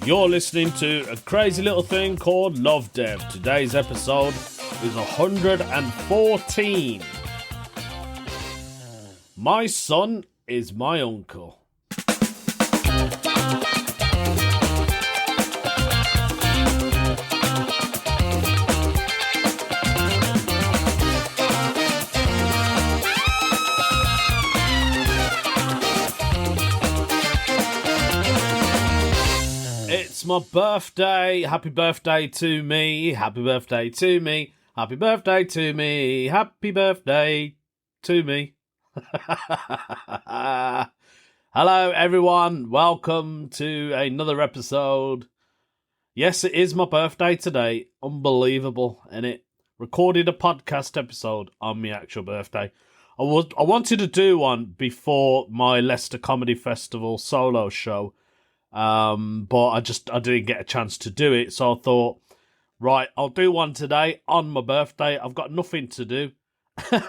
You're listening to a crazy little thing called Lovdev. Today's episode is 114. My son is my uncle. It's my birthday. Happy birthday to me. Happy birthday to me. Happy birthday to me. Happy birthday to me. Hello, everyone. Welcome to another episode. Yes, it is my birthday today. Unbelievable, innit? Recorded a podcast episode on my actual birthday. I wanted to do one before my Leicester Comedy Festival solo show. But I didn't get a chance to do it, so I thought, right, I'll do one today on my birthday. I've got nothing to do. It's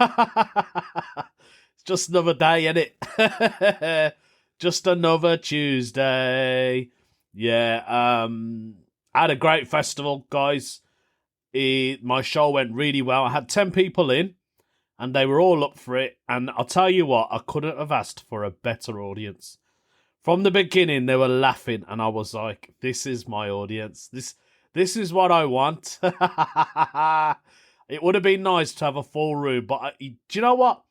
just another day, innit? Just another Tuesday. Yeah, I had a great festival, guys. My show went really well. I had 10 people in, and they were all up for it. And I'll tell you what, I couldn't have asked for a better audience. From the beginning, they were laughing, and I was like, this is my audience. This is what I want. It would have been nice to have a full room, but do you know what?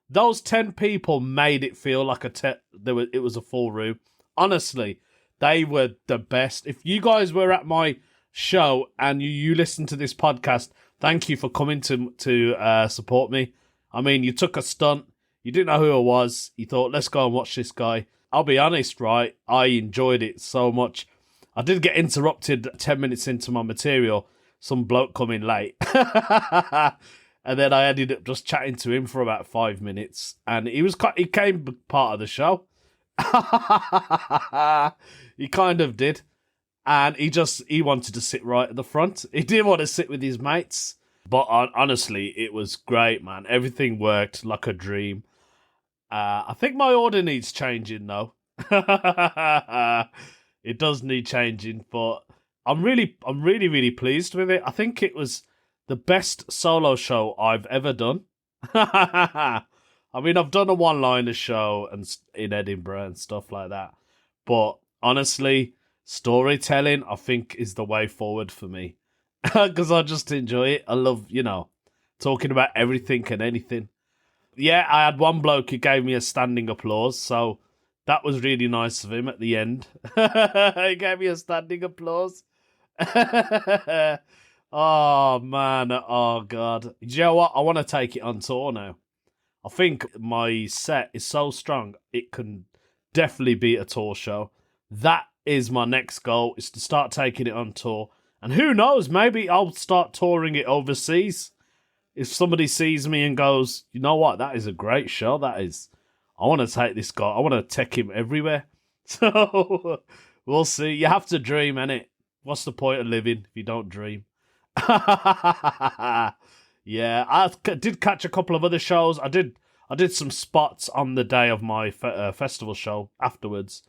Those 10 people made it feel like it was a full room. Honestly, they were the best. If you guys were at my show and you listened to this podcast, thank you for coming to support me. I mean, you took a stunt. You didn't know who I was. You thought, let's go and watch this guy. I'll be honest, right? I enjoyed it so much. I did get interrupted 10 minutes into my material. Some bloke coming late. And then I ended up just chatting to him for about 5 minutes. And he came part of the show. He kind of did. And he wanted to sit right at the front. He didn't want to sit with his mates. But honestly, it was great, man. Everything worked like a dream. I think my order needs changing, though. It does need changing, but I'm really, really pleased with it. I think it was the best solo show I've ever done. I mean, I've done a one-liner show in Edinburgh and stuff like that, but honestly, storytelling, I think, is the way forward for me because I just enjoy it. I love, talking about everything and anything. Yeah, I had one bloke who gave me a standing applause, so that was really nice of him at the end. He gave me a standing applause. Oh, man. Oh, God. Do you know what? I want to take it on tour now. I think my set is so strong, it can definitely be a tour show. That is my next goal, is to start taking it on tour. And who knows, maybe I'll start touring it overseas. If somebody sees me and goes, you know what, that is a great show, I want to take this guy, I want to take him everywhere. So, we'll see. You have to dream, innit? What's the point of living if you don't dream? Yeah, I did catch a couple of other shows. I did some spots on the day of my festival show afterwards,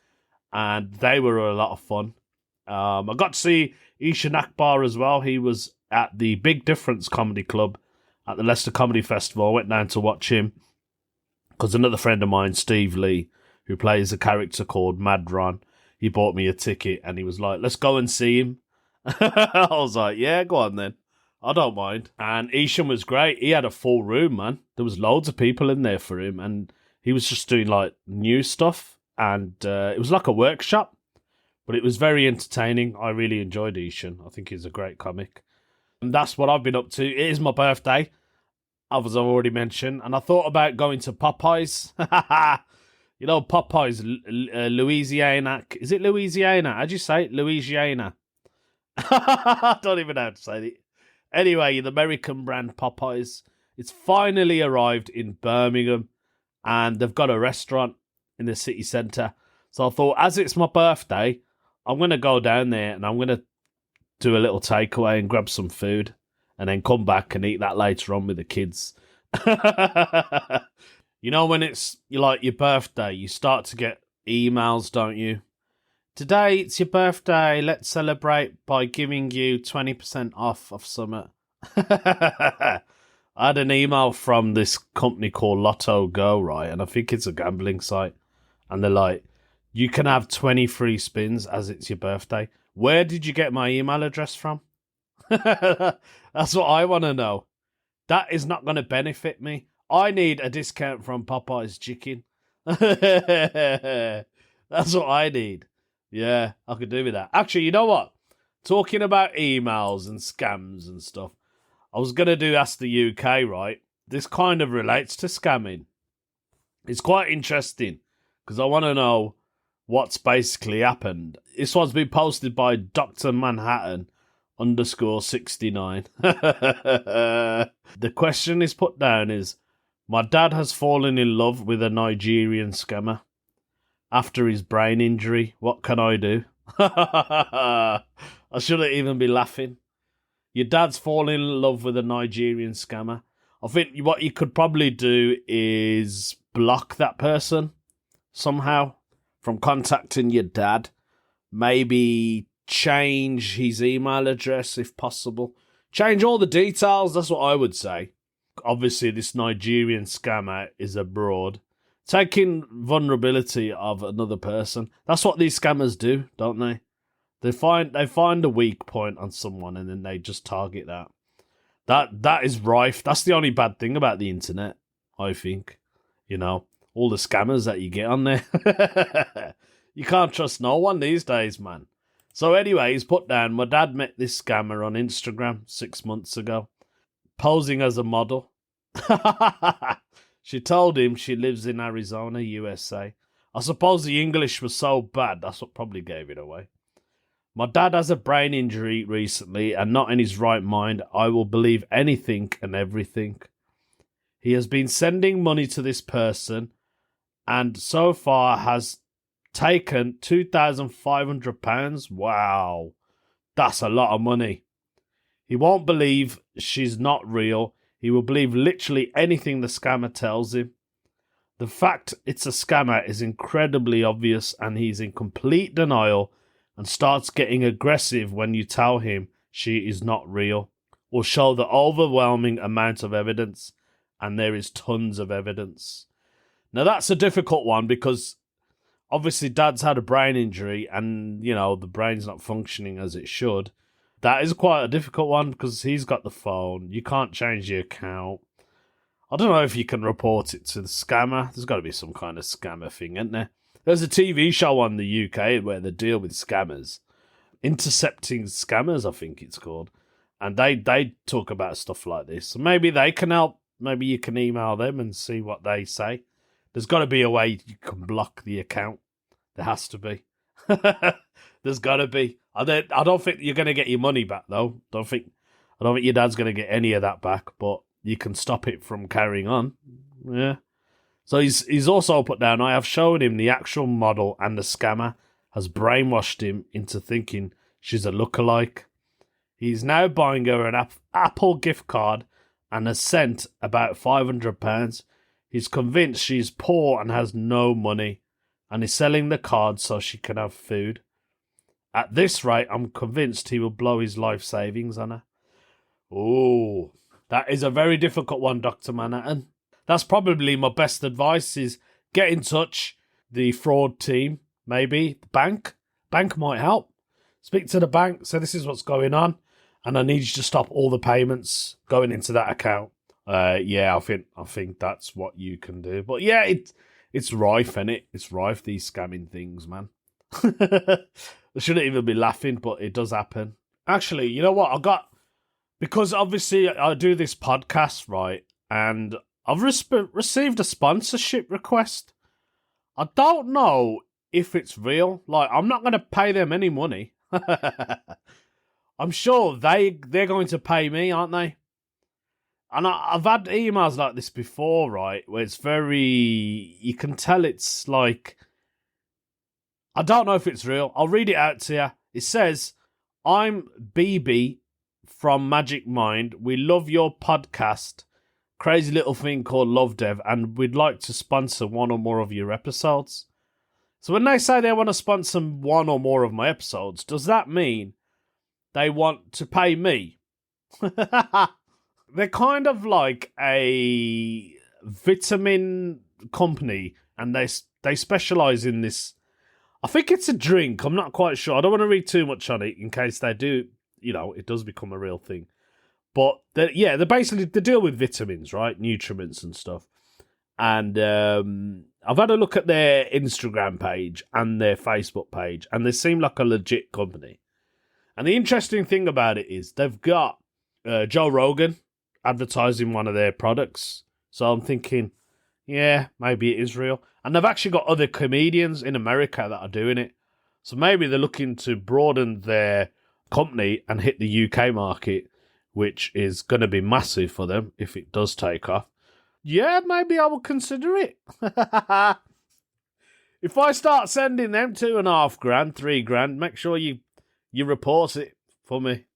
and they were a lot of fun. I got to see Ishan Akbar as well. He was at the Big Difference Comedy Club at the Leicester Comedy Festival. I went down to watch him because another friend of mine, Steve Lee, who plays a character called Mad Ron, he bought me a ticket and he was like, let's go and see him. I was like, yeah, go on then. I don't mind. And Ishan was great. He had a full room, man. There was loads of people in there for him, and he was just doing like new stuff, and it was like a workshop, but it was very entertaining. I really enjoyed Ishan. I think he's a great comic. And that's what I've been up to. It is my birthday, as I've already mentioned, and I thought about going to Popeyes. You know, Popeyes, Louisiana. Is it Louisiana? How'd you say it? Louisiana. I don't even know how to say it. Anyway, the American brand Popeyes. It's finally arrived in Birmingham, and they've got a restaurant in the city centre. So I thought, as it's my birthday, I'm going to go down there and I'm going to do a little takeaway and grab some food and then come back and eat that later on with the kids. You know, when it's like your birthday, you start to get emails, don't you? Today it's your birthday. Let's celebrate by giving you 20% off of Summit. I had an email from this company called Lotto Go, right? And I think it's a gambling site. And they're like, you can have 20 free spins as it's your birthday. Where did you get my email address from? That's what I want to know. That is not going to benefit me. I need a discount from Popeye's Chicken. That's what I need. Yeah, I could do with that. Actually, you know what? Talking about emails and scams and stuff, I was going to do Ask the UK, right? This kind of relates to scamming. It's quite interesting because I want to know what's basically happened. This one's been posted by Dr. Manhattan _69. The question is put down is, my dad has fallen in love with a Nigerian scammer. After his brain injury, what can I do? I shouldn't even be laughing. Your dad's fallen in love with a Nigerian scammer. I think what you could probably do is block that person somehow from contacting your dad. Maybe change his email address if possible. Change all the details, that's what I would say. Obviously, this Nigerian scammer is abroad, taking vulnerability of another person. That's what these scammers do, don't they? They find a weak point on someone and then they just target that. That is rife. That's the only bad thing about the internet, I think. You know, all the scammers that you get on there. You can't trust no one these days, man. So anyway, he's put down, my dad met this scammer on Instagram 6 months ago, posing as a model. She told him she lives in Arizona, USA. I suppose the English was so bad, that's what probably gave it away. My dad has a brain injury recently and not in his right mind. I will believe anything and everything. He has been sending money to this person and so far has taken £2,500. Wow, that's a lot of money. He won't believe she's not real. He will believe literally anything the scammer tells him. The fact it's a scammer is incredibly obvious and he's in complete denial and starts getting aggressive when you tell him she is not real or show the overwhelming amount of evidence, and there is tons of evidence. Now that's a difficult one because obviously dad's had a brain injury and, you know, the brain's not functioning as it should. That is quite a difficult one because he's got the phone. You can't change the account. I don't know if you can report it to the scammer. There's got to be some kind of scammer thing, isn't there? There's a TV show on the UK where they deal with scammers. Intercepting Scammers, I think it's called. And they talk about stuff like this. So maybe they can help. Maybe you can email them and see what they say. There's got to be a way you can block the account. There has to be. There's got to be. I don't think you're going to get your money back, though. I don't think your dad's going to get any of that back, but you can stop it from carrying on. Yeah. So he's also put down, I have shown him the actual model and the scammer has brainwashed him into thinking she's a lookalike. He's now buying her an Apple gift card and has sent about £500. He's convinced she's poor and has no money and is selling the card so she can have food. At this rate, I'm convinced he will blow his life savings on her. Oh, that is a very difficult one, Dr. Manhattan. That's probably my best advice is get in touch. The fraud team, maybe. The bank. Bank might help. Speak to the bank. Say this is what's going on. And I need you to stop all the payments going into that account. Yeah, I think that's what you can do. But yeah, it's rife, innit? It's rife, these scamming things, man. I shouldn't even be laughing, but it does happen. Actually, you know what? Because obviously I do this podcast, right? And I've received a sponsorship request. I don't know if it's real. Like, I'm not going to pay them any money. I'm sure they're going to pay me, aren't they? And I've had emails like this before, right? Where it's you can tell it's like, I don't know if it's real. I'll read it out to you. It says, I'm BB from Magic Mind. We love your podcast, crazy little thing called Lovdev, and we'd like to sponsor one or more of your episodes. So when they say they want to sponsor one or more of my episodes, does that mean they want to pay me? They're kind of like a vitamin company, and they specialize in this. I think it's a drink. I'm not quite sure. I don't want to read too much on it in case they do, it does become a real thing. But they deal with vitamins, right? Nutriments and stuff. And I've had a look at their Instagram page and their Facebook page, and they seem like a legit company. And the interesting thing about it is they've got Joe Rogan advertising one of their products. So I'm thinking, yeah, maybe it is real. And they've actually got other comedians in America that are doing it. So maybe they're looking to broaden their company and hit the UK market, which is going to be massive for them if it does take off. Yeah, maybe I will consider it. If I start sending them $2,500, $3,000, make sure you report it for me.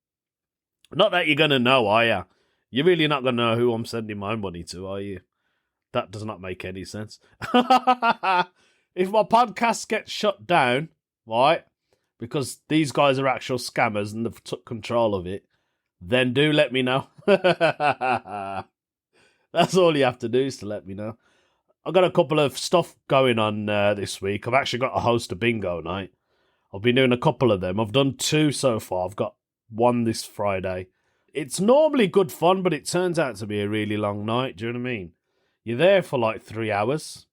Not that you're going to know, are you? You're really not going to know who I'm sending my money to, are you? That does not make any sense. If my podcast gets shut down, right, because these guys are actual scammers and they've took control of it, then do let me know. That's all you have to do is to let me know. I've got a couple of stuff going on this week. I've actually got to host a bingo night. I've been doing a couple of them. I've done 2 so far. I've got one this Friday. It's normally good fun, but it turns out to be a really long night. Do you know what I mean? You're there for like 3 hours.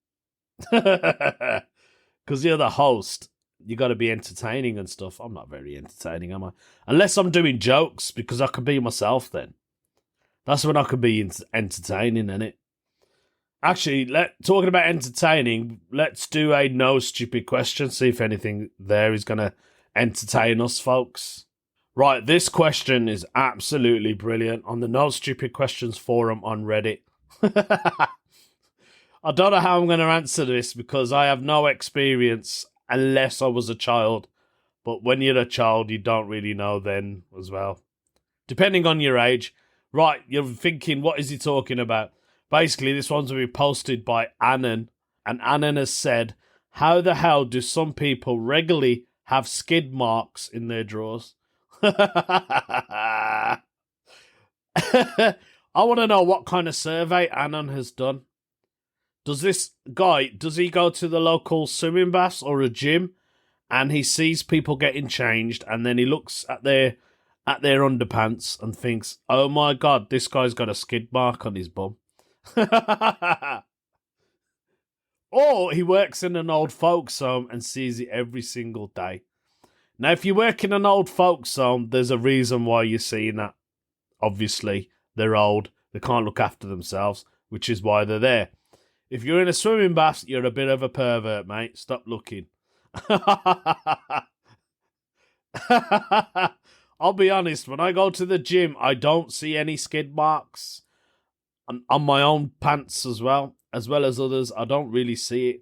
Because you're the host. You got to be entertaining and stuff. I'm not very entertaining, am I? Unless I'm doing jokes, because I can be myself then. That's when I can be entertaining, innit? Actually, talking about entertaining, let's do a no stupid question. See if anything there is going to entertain us, folks. Right, this question is absolutely brilliant on the No Stupid Questions forum on Reddit. I don't know how I'm going to answer this because I have no experience unless I was a child. But when you're a child, you don't really know then as well. Depending on your age. Right, you're thinking, what is he talking about? Basically, this one's going to be posted by Annan. And Annan has said, how the hell do some people regularly have skid marks in their drawers? I want to know what kind of survey Annan has done. Does he go to the local swimming baths or a gym and he sees people getting changed and then he looks at their underpants and thinks, oh my God, this guy's got a skid mark on his bum? Or he works in an old folks home and sees it every single day. Now, if you work in an old folks home, there's a reason why you're seeing that. Obviously, they're old. They can't look after themselves, which is why they're there. If you're in a swimming bath, you're a bit of a pervert, mate. Stop looking. I'll be honest, when I go to the gym, I don't see any skid marks on my own pants as well as others. I don't really see it.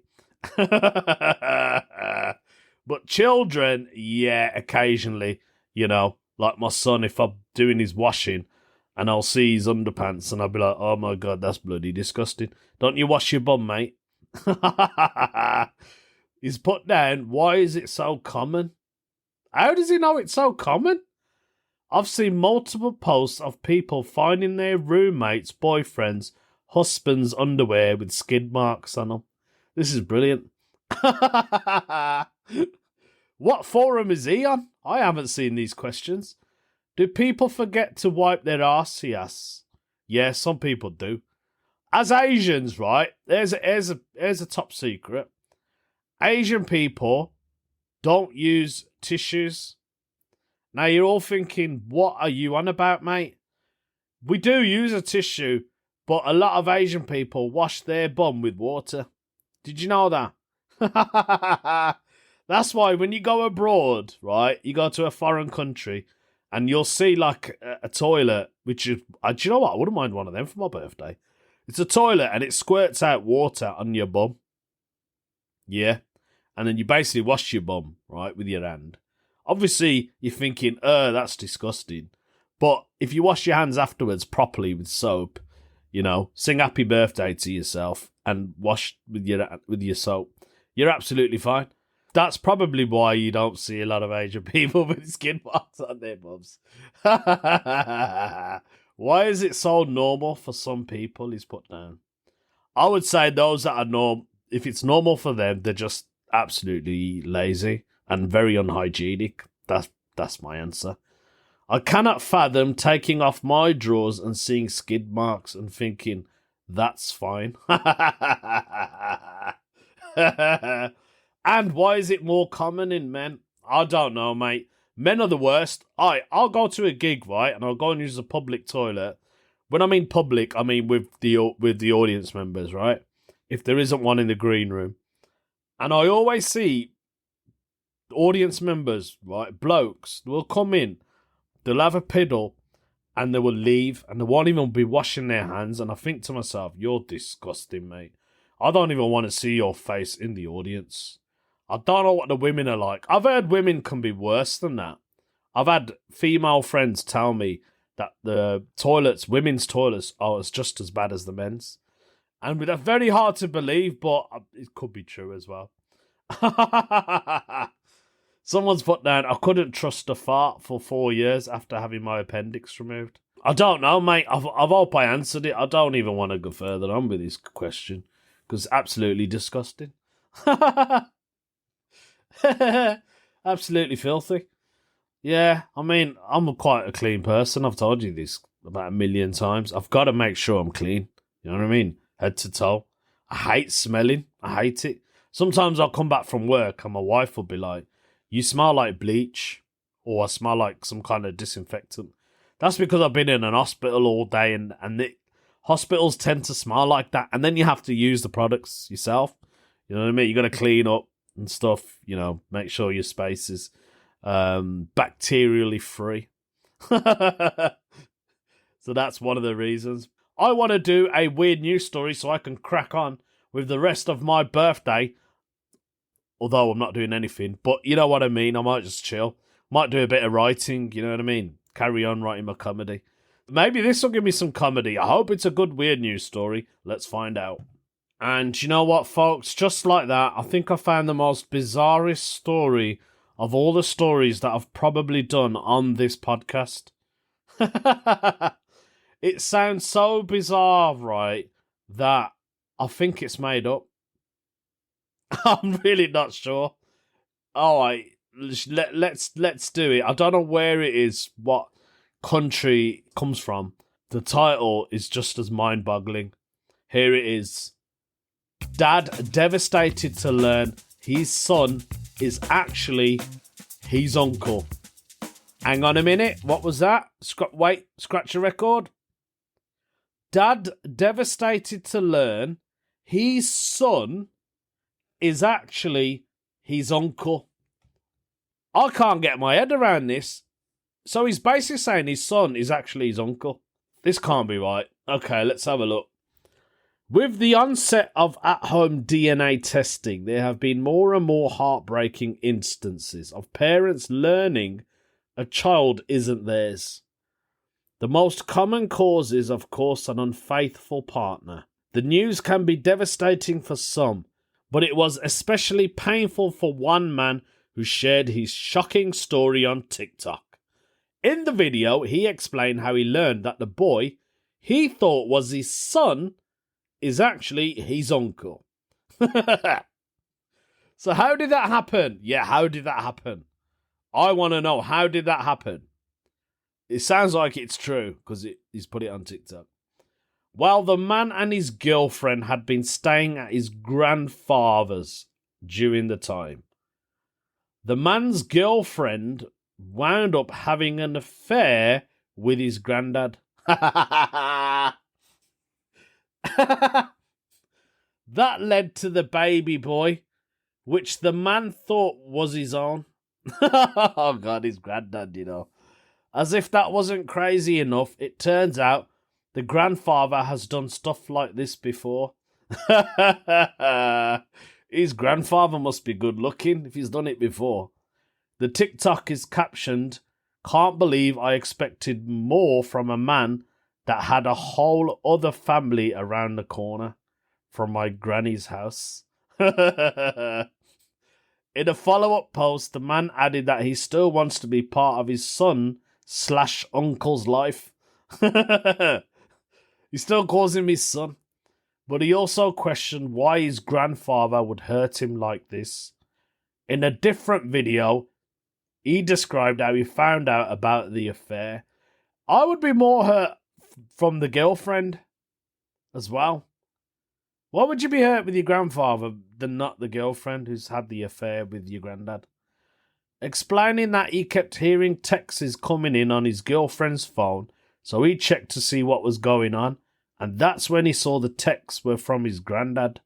But children, yeah, occasionally, like my son, if I'm doing his washing and I'll see his underpants and I'll be like, oh my God, that's bloody disgusting. Don't you wash your bum, mate? He's put down, why is it so common? How does he know it's so common? I've seen multiple posts of people finding their roommates, boyfriends, husbands' underwear with skid marks on them. This is brilliant. What forum is he on? I haven't seen these questions. Do people forget to wipe their arse? He asks. Yeah, some people do. As Asians, right, there's a top secret. Asian people don't use tissues. Now you're all thinking, what are you on about, mate? We do use a tissue, but a lot of Asian people wash their bum with water. Did you know that? That's why when you go abroad, right, you go to a foreign country and you'll see like a toilet, which is, do you know what? I wouldn't mind one of them for my birthday. It's a toilet and it squirts out water on your bum. Yeah. And then you basically wash your bum, right, with your hand. Obviously, you're thinking, that's disgusting. But if you wash your hands afterwards properly with soap, sing happy birthday to yourself and wash with your soap, you're absolutely fine. That's probably why you don't see a lot of Asian people with skin marks on their bums. Why is it so normal for some people? He's put down. I would say those that are normal, if it's normal for them, they're just absolutely lazy and very unhygienic. That's my answer. I cannot fathom taking off my drawers and seeing skid marks and thinking, that's fine. And why is it more common in men? I don't know, mate. Men are the worst. I'll go to a gig, right, and I'll go and use a public toilet. When I mean public, I mean with the audience members, right? If there isn't one in the green room. And I always see audience members, right, blokes, will come in, they'll have a piddle, and they will leave, and they won't even be washing their hands. And I think to myself, you're disgusting, mate. I don't even want to see your face in the audience. I don't know what the women are like. I've heard women can be worse than that. I've had female friends tell me that the toilets, women's toilets, are just as bad as the men's. And that's very hard to believe, but it could be true as well. Someone's put down, I couldn't trust a fart for 4 years after having my appendix removed. I don't know, mate. I hope I answered it. I don't even want to go further on with this question because it's absolutely disgusting. Absolutely filthy. Yeah, I mean, I'm quite a clean person. I've told you this about 1 million times. I've got to make sure I'm clean. You know what I mean? Head to toe. I hate smelling. I hate it. Sometimes I'll come back from work and my wife will be like, you smell like bleach, or I smell like some kind of disinfectant. That's because I've been in an hospital all day and the hospitals tend to smell like that. And then you have to use the products yourself. You know what I mean? You got to clean up and stuff, you know, make sure your space is bacterially free. So that's one of the reasons. I want to do a weird news story so I can crack on with the rest of my birthday. Although I'm not doing anything, but you know what I mean. I might just chill. Might do a bit of writing, you know what I mean? Carry on writing my comedy. Maybe this will give me some comedy. I hope it's a good weird news story. Let's find out. And you know what, folks? Just like that, I think I found the most bizarrest story of all the stories that I've probably done on this podcast. It sounds so bizarre, right, that I think it's made up. I'm really not sure. All right, let's do it. I don't know where it is, what country it comes from. The title is just as mind-boggling. Here it is. Dad devastated to learn his son is actually his uncle. Hang on a minute. What was that? Scratch a record. Dad devastated to learn his son is actually his uncle. I can't get my head around this. So he's basically saying his son is actually his uncle. This can't be right. Okay, let's have a look. With the onset of at-home DNA testing, there have been more and more heartbreaking instances of parents learning a child isn't theirs. The most common cause is, of course, an unfaithful partner. The news can be devastating for some, but it was especially painful for one man who shared his shocking story on TikTok. In the video, he explained how he learned that the boy he thought was his son is actually his uncle. So how did that happen? Yeah, how did that happen? I want to know, how did that happen? It sounds like it's true, because he's put it on TikTok. Well, the man and his girlfriend had been staying at his grandfather's during the time. The man's girlfriend wound up having an affair with his granddad. That led to the baby boy, which the man thought was his own. Oh God, his granddad, you know. As if that wasn't crazy enough, it turns out the grandfather has done stuff like this before. His grandfather must be good looking if he's done it before. The TikTok is captioned, "Can't believe I expected more from a man that had a whole other family around the corner from my granny's house." In a follow-up post, the man added that he still wants to be part of his son/uncle's life. He still calls him his son. But he also questioned why his grandfather would hurt him like this. In a different video, he described how he found out about the affair. I would be more hurt from the girlfriend as well. Why would you be hurt with your grandfather than not the girlfriend who's had the affair with your granddad? Explaining that he kept hearing texts coming in on his girlfriend's phone, so he checked to see what was going on, and that's when he saw the texts were from his granddad.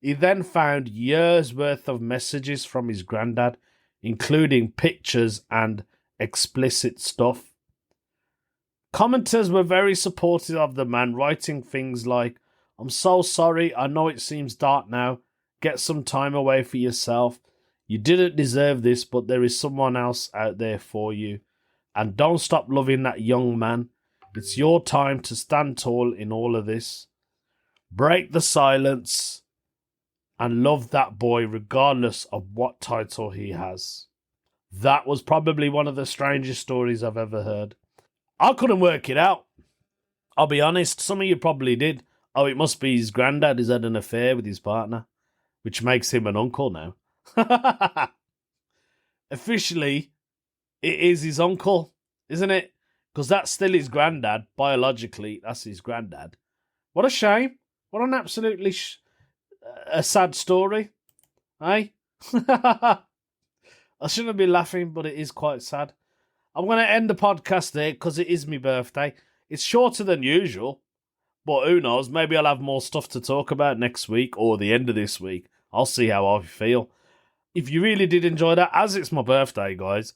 He then found years' worth of messages from his granddad, including pictures and explicit stuff. Commenters were very supportive of the man, writing things like, "I'm so sorry, I know it seems dark now. Get some time away for yourself. You didn't deserve this, but there is someone else out there for you. And don't stop loving that young man. It's your time to stand tall in all of this. Break the silence and love that boy regardless of what title he has." That was probably one of the strangest stories I've ever heard. I couldn't work it out. I'll be honest, some of you probably did. Oh, it must be his granddad who's had an affair with his partner, which makes him an uncle now. Officially, it is his uncle, isn't it? Because that's still his granddad. Biologically, that's his granddad. What a shame. What an absolutely a sad story. Eh? I shouldn't be laughing, but it is quite sad. I'm going to end the podcast there because it is my birthday. It's shorter than usual, but who knows? Maybe I'll have more stuff to talk about next week or the end of this week. I'll see how I feel. If you really did enjoy that, as it's my birthday, guys,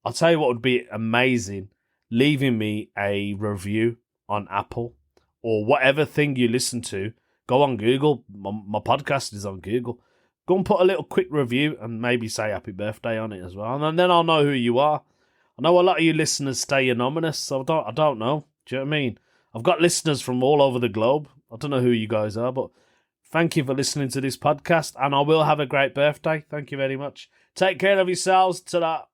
I'll tell you what would be amazing. Leaving me a review on Apple or whatever thing you listen to. Go on Google. My podcast is on Google. Go and put a little quick review and maybe say happy birthday on it as well. And then I'll know who you are. I know a lot of you listeners stay anonymous, so I don't know. Do you know what I mean? I've got listeners from all over the globe. I don't know who you guys are, but thank you for listening to this podcast, and I will have a great birthday. Thank you very much. Take care of yourselves. Ta-da.